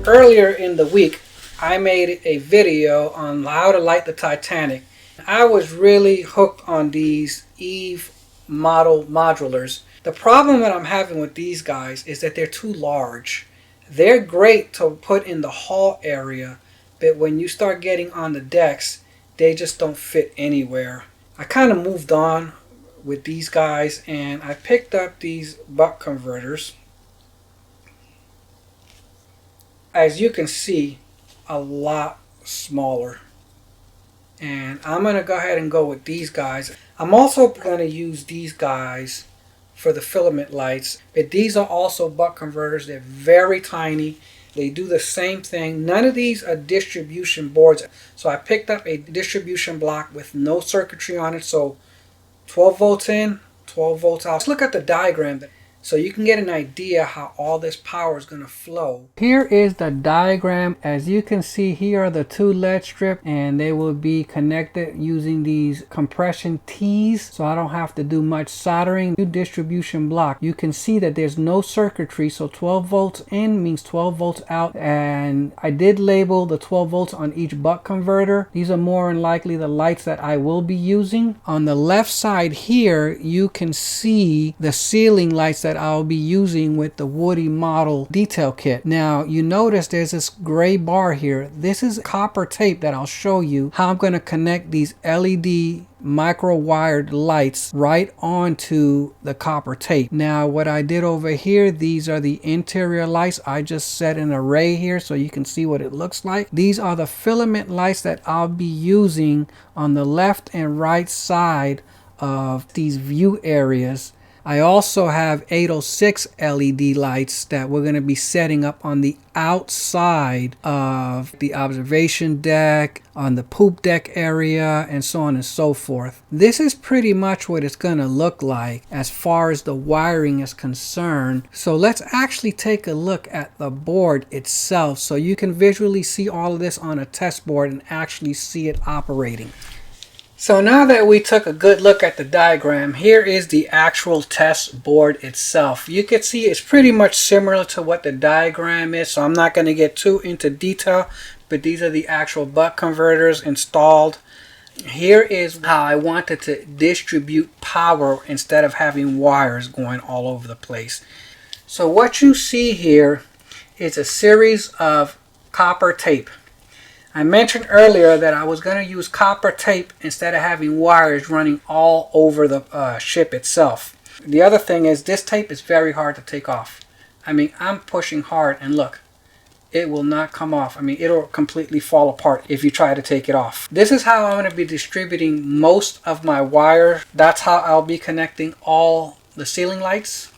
Earlier in the week, I made a video on how to light the Titanic. I was really hooked on these Eve model modulars. The problem that I'm having with these guys is that they're too large. They're great to put in the hull area, but when you start getting on the decks, they just don't fit anywhere. I kind of moved on with these guys, and I picked up these buck converters. As you can see, a lot smaller. And I'm going to go ahead and go with these guys. I'm also going to use these guys for the filament lights. But these are also buck converters. They're very tiny. They do the same thing. None of these are distribution boards. So I picked up a distribution block with no circuitry on it. So 12 volts in, 12 volts out. Let's look at the diagram so you can get an idea how all this power is going to flow. Here is the diagram. As you can see, here are the two LED strips, and they will be connected using these compression tees, so I don't have to do much soldering. New distribution block. You can see that there's no circuitry, so 12 volts in means 12 volts out, and I did label the 12 volts on each buck converter. These are more than likely the lights that I will be using. On the left side here, you can see the ceiling lights that I'll be using with the Woody model detail kit. Now you notice there's this gray bar here. This is copper tape that I'll show you how I'm going to connect these LED micro wired lights right onto the copper tape. Now what I did over here, these are the interior lights. I just set an array here so you can see what it looks like. These are the filament lights that I'll be using on the left and right side of these view areas. I also have 806 LED lights that we're going to be setting up on the outside of the observation deck, on the poop deck area, and so on and so forth. This is pretty much what it's going to look like as far as the wiring is concerned. So let's actually take a look at the board itself so you can visually see all of this on a test board and actually see it operating. So now that we took a good look at the diagram, here is the actual test board itself. You can see it's pretty much similar to what the diagram is, so I'm not going to get too into detail, but these are the actual buck converters installed. Here is how I wanted to distribute power instead of having wires going all over the place. So what you see here is a series of copper tape. I mentioned earlier that I was going to use copper tape instead of having wires running all over the ship itself. The other thing is this tape is very hard to take off. I mean, I'm pushing hard and look, it will not come off. I mean, it'll completely fall apart if you try to take it off. This is how I'm going to be distributing most of my wire. That's how I'll be connecting all the ceiling lights.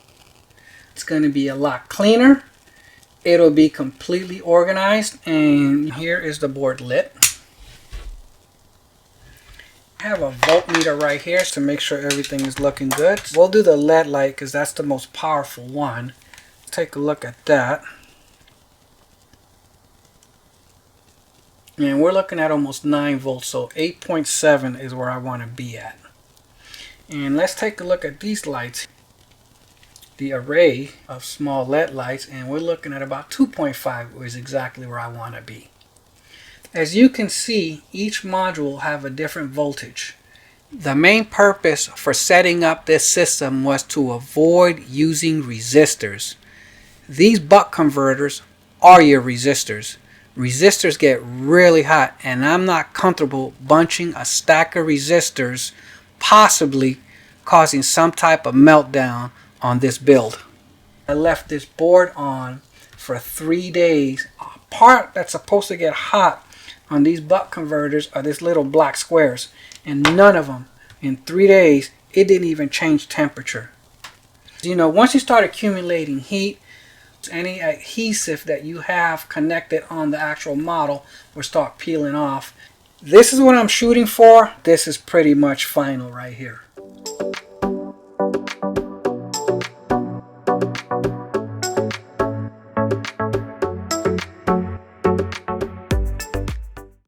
It's going to be a lot cleaner. It'll be completely organized, and here is the board lit. I have a voltmeter right here to make sure everything is looking good. We'll do the LED light because that's the most powerful one. Take a look at that. And we're looking at almost 9 volts, so 8.7 is where I want to be at. And let's take a look at these lights. The array of small LED lights, and we're looking at about 2.5 is exactly where I want to be. As you can see, each module will have a different voltage. The main purpose for setting up this system was to avoid using resistors. These buck converters are your resistors. Resistors get really hot, and I'm not comfortable bunching a stack of resistors, possibly causing some type of meltdown on this build. I left this board on for 3 days. A part that's supposed to get hot on these buck converters are these little black squares, and none of them in 3 days it didn't even change temperature. You know, once you start accumulating heat, any adhesive that you have connected on the actual model will start peeling off. This is what I'm shooting for. This is pretty much final right here.